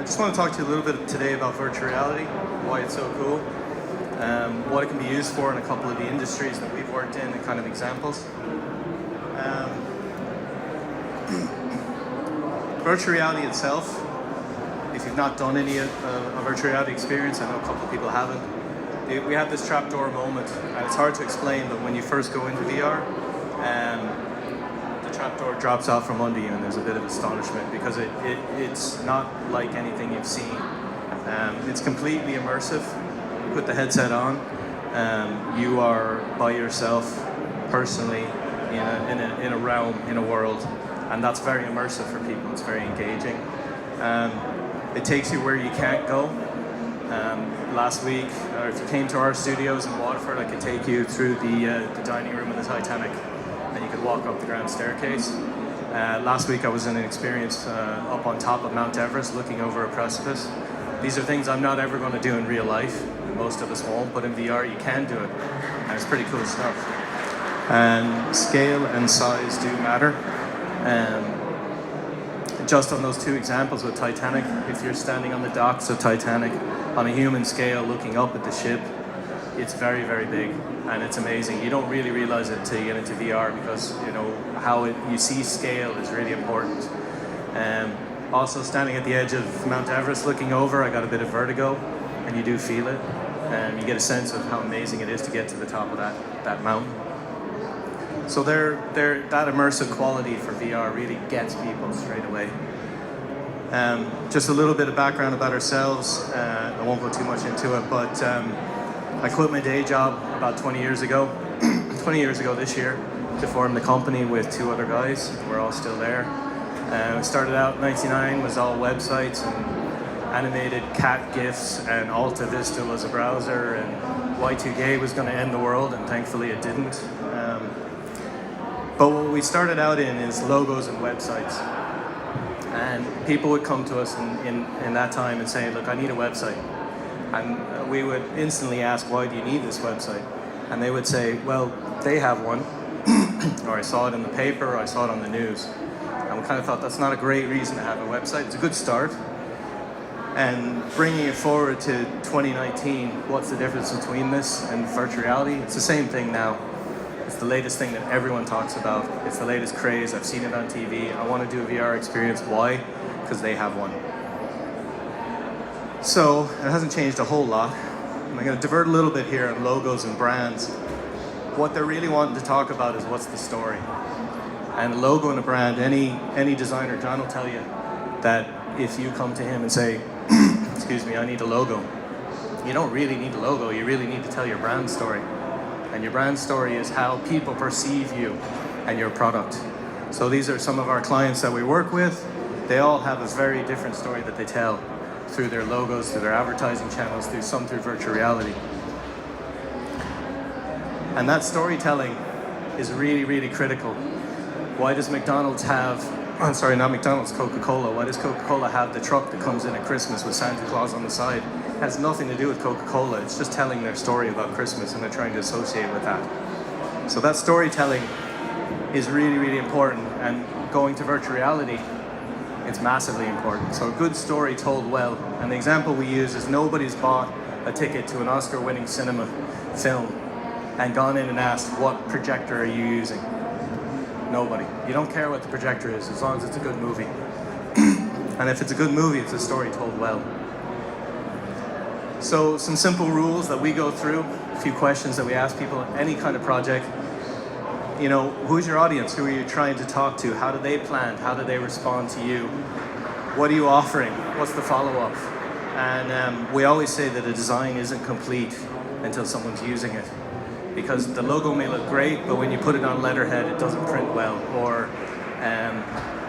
just want to talk to you a little bit today about virtual reality, why it's so cool, what it can be used for in a couple of the industries that we've worked in and kind of examples. Virtual reality itself, if you've not done any a virtual reality experience, I know a couple of people haven't, we have this trapdoor moment, and it's hard to explain, but when you first go into VR, the trapdoor drops out from under you and there's a bit of astonishment because it's not like anything you've seen. It's completely immersive. You put the headset on, you are by yourself personally in a realm, in a world, and that's very immersive for people. It's very engaging. It takes you where you can't go. Last week, or if you came to our studios in Waterford, I could take you through the dining room of the Titanic, and you could walk up the grand staircase. Last week I was in an experience up on top of Mount Everest looking over a precipice. These are things I'm not ever going to do in real life, and most of us won't, but in VR you can do it, and it's pretty cool stuff. And scale and size do matter. Just on those two examples with Titanic, if you're standing on the docks of Titanic on a human scale looking up at the ship, it's very, very big, and it's amazing. You don't really realize it until you get into VR because how you see scale is really important. Also, standing at the edge of Mount Everest looking over, I got a bit of vertigo, and you do feel it. You get a sense of how amazing it is to get to the top of that mountain. So that immersive quality for VR really gets people straight away. Just a little bit of background about ourselves. I won't go too much into it, but I quit my day job about 20 years ago, 20 years ago this year, to form the company with two other guys. We're all still there. We started out in '99, was all websites and animated cat GIFs, and Alta Vista was a browser, and Y2K was going to end the world, and thankfully it didn't. But what we started out in is logos and websites. And people would come to us in that time and say, look, I need a website. And we would instantly ask, why do you need this website? And they would say, well, they have one, or I saw it in the paper, or I saw it on the news. And we kind of thought that's not a great reason to have a website. It's a good start. And bringing it forward to 2019, what's the difference between this and virtual reality? It's the same thing now. It's the latest thing that everyone talks about. It's the latest craze. I've seen it on TV. I want to do a VR experience. Why? Because they have one. So it hasn't changed a whole lot. I'm going to divert a little bit here on logos and brands. What they're really wanting to talk about is what's the story. And a logo and a brand, any designer, John will tell you that if you come to him and say, excuse me, I need a logo, you don't really need a logo. You really need to tell your brand story. And your brand story is how people perceive you and your product. So these are some of our clients that we work with. They all have a very different story that they tell through their logos, through their advertising channels, through virtual reality. And that storytelling is really, really critical. Why does McDonald's have, not McDonald's, Coca-Cola. Why does Coca-Cola have the truck that comes in at Christmas with Santa Claus on the side? It has nothing to do with Coca-Cola. It's just telling their story about Christmas, and they're trying to associate with that. So that storytelling is really, really important. And going to virtual reality, it's massively important. So a good story told well. And the example we use is nobody's bought a ticket to an Oscar-winning cinema film and gone in and asked, what projector are you using? Nobody. You don't care what the projector is, as long as it's a good movie. And if it's a good movie, it's a story told well. So some simple rules that we go through, a few questions that we ask people, any kind of project. Who's your audience? Who are you trying to talk to? How do they plan? How do they respond to you? What are you offering? What's the follow-up? And we always say that a design isn't complete until someone's using it. Because the logo may look great, but when you put it on letterhead, it doesn't print well. Or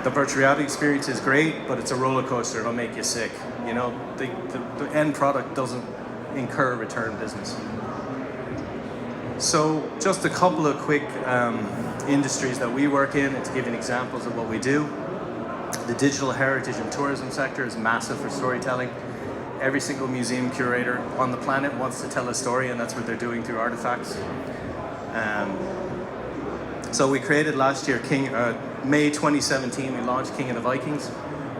the virtual reality experience is great, but it's a roller coaster. It'll make you sick. The end product doesn't incur return business. So just a couple of quick industries that we work in, and to give you examples of what we do. The digital heritage and tourism sector is massive for storytelling. Every single museum curator on the planet wants to tell a story, and that's what they're doing through artifacts. So we created last year, May 2017, we launched King of the Vikings.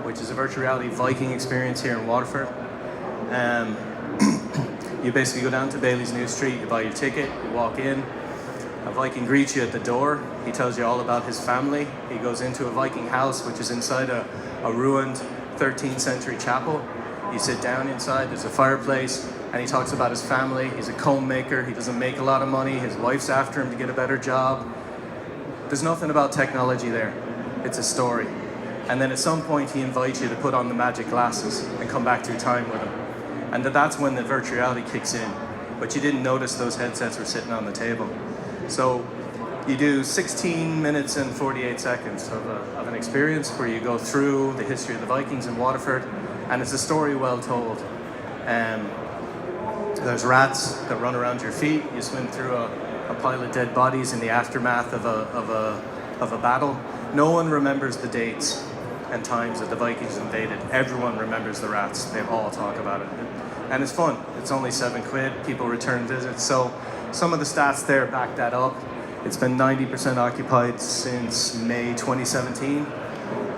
which is a virtual reality Viking experience here in Waterford. You basically go down to Bailey's New Street, you buy your ticket, you walk in, a Viking greets you at the door, he tells you all about his family, he goes into a Viking house which is inside a ruined 13th century chapel. You sit down inside, there's a fireplace, and he talks about his family. He's a comb maker, he doesn't make a lot of money, his wife's after him to get a better job. There's nothing about technology there, it's a story. And then at some point he invites you to put on the magic glasses and come back through time with him. And that's when the virtual reality kicks in. But you didn't notice those headsets were sitting on the table. So you do 16 minutes and 48 seconds of an experience where you go through the history of the Vikings in Waterford, and it's a story well told. There's rats that run around your feet. You swim through a pile of dead bodies in the aftermath of a battle. No one remembers the dates and times that the Vikings invaded. Everyone remembers the rats. They all talk about it. And it's fun. It's only £7. People return visits. So some of the stats there back that up. It's been 90% occupied since May 2017.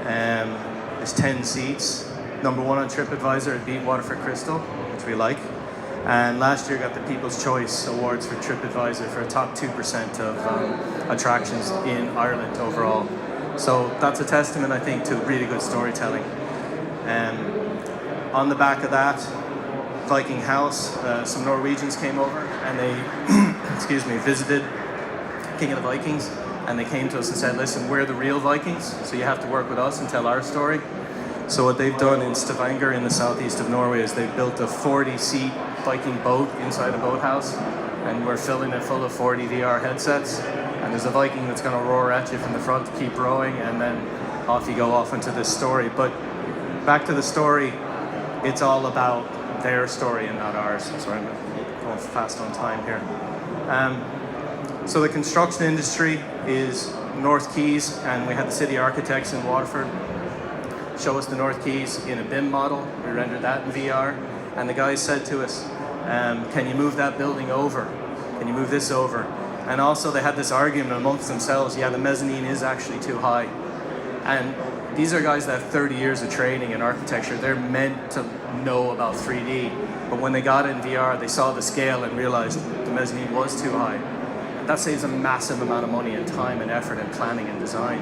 There's 10 seats. Number 1 on TripAdvisor, it beat Waterford Crystal, which we like. And last year got the People's Choice Awards for TripAdvisor for a top 2% of attractions in Ireland overall. So that's a testament, I think, to really good storytelling. On the back of that, Viking House, some Norwegians came over and they, visited King of the Vikings, and they came to us and said, listen, we're the real Vikings, so you have to work with us and tell our story. So what they've done in Stavanger in the southeast of Norway is they've built a 40-seat Viking boat inside a boathouse, and we're filling it full of 40 VR headsets, and there's a Viking that's going to roar at you from the front to keep rowing, and then off you go off into this story. But back to the story, it's all about their story and not ours. Sorry, I'm going fast on time here. So the construction industry is North Quays, and we had the city architects in Waterford show us the North Quays in a BIM model. We rendered that in VR, and the guys said to us, can you move that building over? Can you move this over? And also they had this argument amongst themselves, yeah, the mezzanine is actually too high. And these are guys that have 30 years of training in architecture. They're meant to know about 3D, but when they got it in VR, they saw the scale and realized the mezzanine was too high. That saves a massive amount of money and time and effort in planning and design.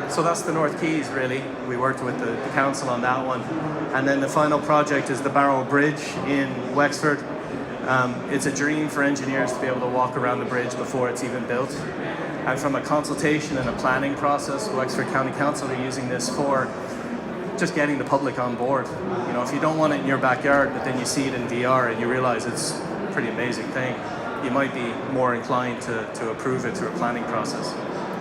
So that's the North Quays, really. We worked with the council on that one. And then the final project is the Barrow Bridge in Wexford. It's a dream for engineers to be able to walk around the bridge before it's even built. And from a consultation and a planning process, Wexford County Council are using this for just getting the public on board. You know, if you don't want it in your backyard, but then you see it in VR and you realize it's a pretty amazing thing, you might be more inclined to approve it through a planning process,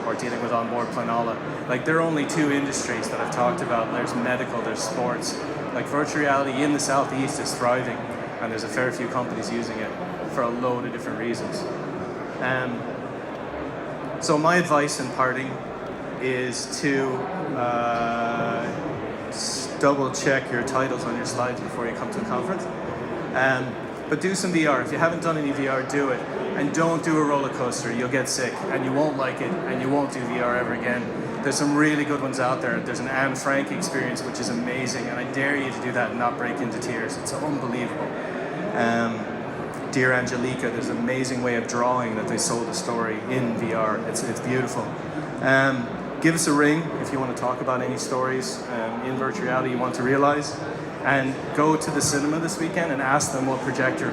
or dealing with onboard planola. Like, there are only 2 industries that I've talked about. There's medical, there's sports. Like, virtual reality in the southeast is thriving, and there's a fair few companies using it for a load of different reasons. So my advice in parting is to double check your titles on your slides before you come to a conference. But do some VR. If you haven't done any VR, do it. And don't do a roller coaster. You'll get sick, and you won't like it, and you won't do VR ever again. There's some really good ones out there. There's an Anne Frank experience, which is amazing, and I dare you to do that and not break into tears. It's unbelievable. Dear Angelica, there's an amazing way of drawing that they sold a story in VR. It's beautiful. Give us a ring if you want to talk about any stories in virtual reality you want to realize. And go to the cinema this weekend and ask them what projector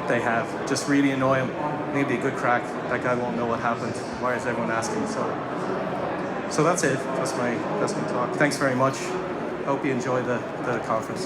they have. Just really annoy them. I think it'd be a good crack. That guy won't know what happened. Why is everyone asking? So that's it. That's my talk. Thanks very much. I hope you enjoy the conference.